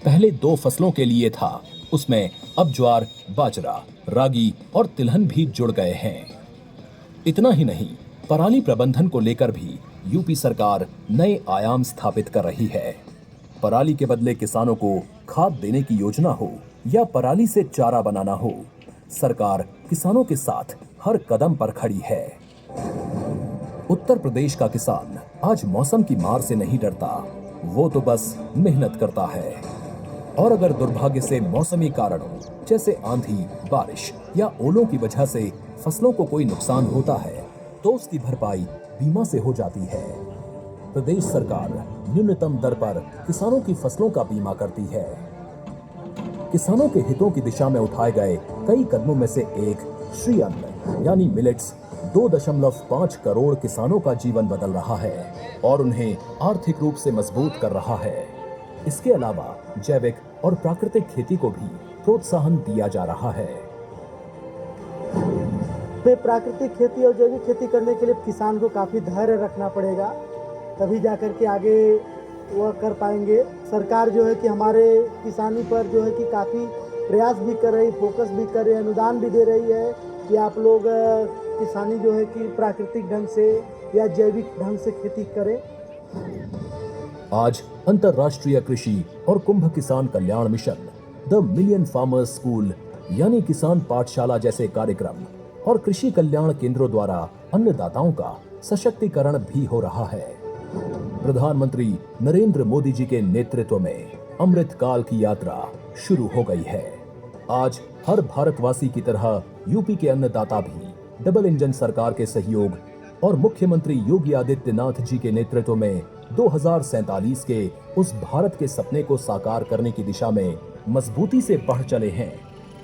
पहले 2 फसलों के लिए था, उसमें अब ज्वार, बाजरा, रागी और तिलहन भी जुड़ गए हैं। इतना ही नहीं, पराली प्रबंधन को लेकर भी यूपी सरकार नए आयाम स्थापित कर रही है। पराली के बदले किसानों को खाद देने की योजना हो या पराली से चारा बनाना हो, सरकार किसानों के साथ हर कदम पर खड़ी है। उत्तर प्रदेश का किसान आज मौसम की मार से नहीं डरता, वो तो बस मेहनत करता है। और अगर दुर्भाग्य से मौसमी कारणों जैसे आंधी, बारिश या ओलों की वजह से फसलों को कोई नुकसान होता है, तो उसकी भरपाई बीमा से हो जाती है। प्रदेश सरकार न्यूनतम दर पर किसानों की फसलों का बीमा करती है। किसानों के हितों की दिशा में उठाए गए कई कदमों में से एक श्री अन्न यानी मिलेट्स 2.5 करोड़ किसानों का जीवन बदल रहा है और उन्हें आर्थिक रूप से मजबूत कर रहा है। इसके अलावा जैविक और प्राकृतिक खेती को भी प्रोत्साहन दिया जा रहा है। प्राकृतिक खेती और जैविक खेती करने के लिए किसान को काफ़ी धैर्य रखना पड़ेगा, तभी जाकर के आगे वह कर पाएंगे। सरकार जो है कि हमारे किसानी पर जो है कि काफ़ी प्रयास भी कर रही, फोकस भी कर रही है, अनुदान भी दे रही है कि आप लोग किसानी जो है कि प्राकृतिक ढंग से या जैविक ढंग से खेती करें। आज अंतर्राष्ट्रीय कृषि और कुंभ किसान कल्याण mission, the million farmers school यानी किसान पाठशाला जैसे कार्यक्रम और कृषि कल्याण केंद्रों द्वारा अन्नदाताओं का सशक्तिकरण भी हो रहा है। प्रधानमंत्री नरेंद्र मोदी जी के नेतृत्व में अमृत काल की यात्रा शुरू हो गई है। आज हर भारतवासी की तरह यूपी के अन्नदाता भी डबल इंजन सरकार के सहयोग और मुख्यमंत्री योगी आदित्यनाथ जी के नेतृत्व में 2047 के उस भारत के सपने को साकार करने की दिशा में मजबूती से बढ़ चले हैं,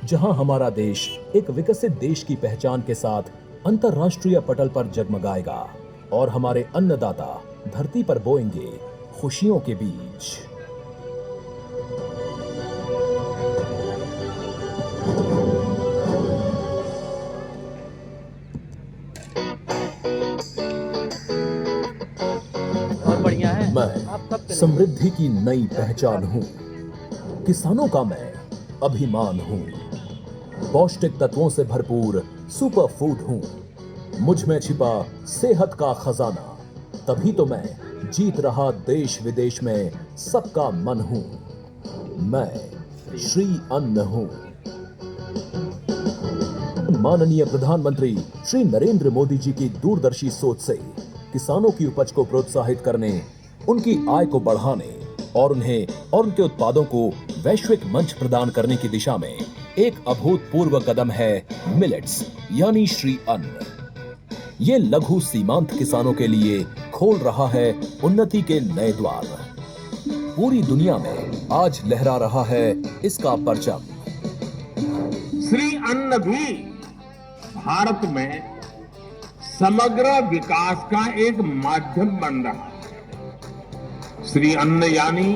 जहां हमारा देश एक विकसित देश की पहचान के साथ अंतर्राष्ट्रीय पटल पर जगमगाएगा और हमारे अन्नदाता धरती पर बोएंगे खुशियों के बीच। मैं समृद्धि की नई पहचान हूँ, किसानों का मैं अभिमान हूँ, पौष्टिक तत्वों से भरपूर सुपर फूड हूँ, मुझ में छिपा सेहत का खजाना, तभी तो मैं जीत रहा देश विदेश में सबका मन हूँ। मैं श्री अन्न हूँ। माननीय प्रधानमंत्री श्री नरेंद्र मोदी जी की दूरदर्शी सोच से किसानों की उपज को प्रोत्साहित करने, उनकी आय को बढ़ाने और उन्हें और उनके उत्पादों को वैश्विक मंच प्रदान करने की दिशा में एक अभूतपूर्व कदम है मिलेट्स यानी श्री अन्न। ये लघु सीमांत किसानों के लिए खोल रहा है उन्नति के नए द्वार। पूरी दुनिया में आज लहरा रहा है इसका परचम। श्री अन्न भी भारत में समग्र विकास का एक माध्यम बन रहा है। श्री अन्न यानी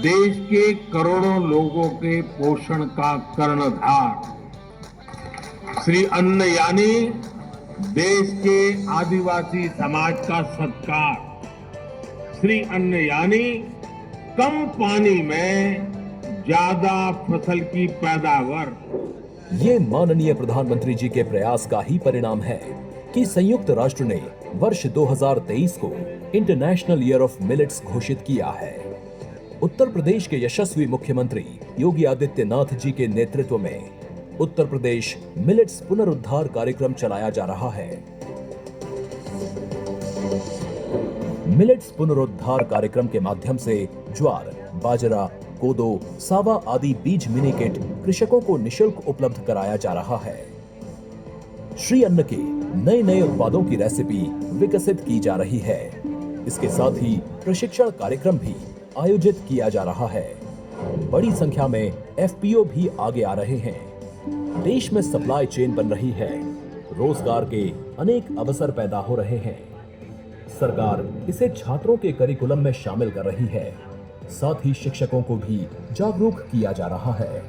देश के करोड़ों लोगों के पोषण का कर्णधार। श्री अन्न यानी देश के आदिवासी समाज का सत्कार। श्री अन्न यानी कम पानी में ज्यादा फसल की पैदावार। ये माननीय प्रधानमंत्री जी के प्रयास का ही परिणाम है कि संयुक्त राष्ट्र ने वर्ष 2023 को इंटरनेशनल ईयर ऑफ मिलेट्स घोषित किया है। उत्तर प्रदेश के यशस्वी मुख्यमंत्री योगी आदित्यनाथ जी के नेतृत्व में उत्तर प्रदेश मिलेट्स पुनरुद्धार कार्यक्रम चलाया जा रहा है। मिलेट्स पुनरुद्धार कार्यक्रम के माध्यम से ज्वार, बाजरा, कोदो, सावा आदि बीज मिनीकिट कृषकों को निशुल्क उपलब्ध कराया जा रहा है। श्री अन्न के नए नए उत्पादों की रेसिपी विकसित की जा रही है। इसके साथ ही प्रशिक्षण कार्यक्रम भी आयोजित किया जा रहा है। बड़ी संख्या में एफपीओ भी आगे आ रहे हैं। देश में सप्लाई चेन बन रही है। रोजगार के अनेक अवसर पैदा हो रहे हैं। सरकार इसे छात्रों के करिकुलम में शामिल कर रही है। साथ ही शिक्षकों को भी जागरूक किया जा रहा है।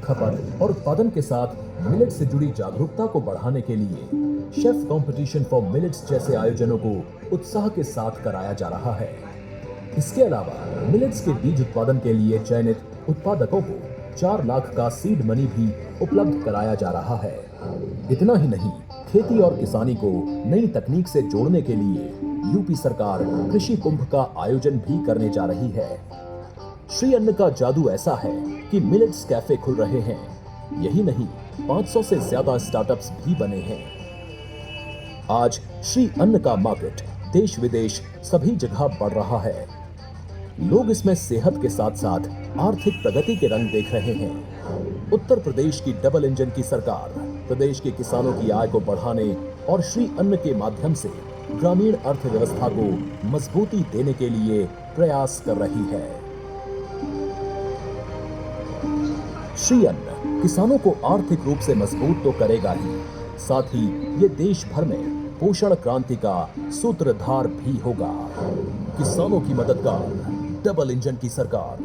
खपत और उत्पादन के साथ मिलेट से जुड़ी जागरूकता को बढ़ाने के लिए शेफ कंपटीशन फॉर मिलेट्स जैसे आयोजनों को उत्साह के साथ कराया जा रहा है। इसके अलावा मिलेट्स के बीज उत्पादन के लिए चयनित उत्पादकों को 4 लाख का सीड मनी भी उपलब्ध कराया जा रहा है। इतना ही नहीं, खेती और किसानी को नई तकनीक से जोड़ने के लिए यूपी सरकार कृषि कुंभ का आयोजन भी करने जा रही है। श्री अन्न का जादू ऐसा है कि मिलेट्स कैफे खुल रहे हैं। यही नहीं, 500 से ज्यादा स्टार्टअप्स भी बने हैं। आज श्री अन्न का मार्केट देश विदेश सभी जगह बढ़ रहा है। लोग इसमें सेहत के साथ साथ आर्थिक प्रगति के रंग देख रहे हैं। उत्तर प्रदेश की डबल इंजन की सरकार प्रदेश के किसानों की आय को बढ़ाने और श्री अन्न के माध्यम से ग्रामीण अर्थव्यवस्था को मजबूती देने के लिए प्रयास कर रही है। श्री अन्न किसानों को आर्थिक रूप से मजबूत तो करेगा ही, साथ ही ये देश भर में पोषण क्रांति का सूत्रधार भी होगा। किसानों की मददगार डबल इंजन की सरकार।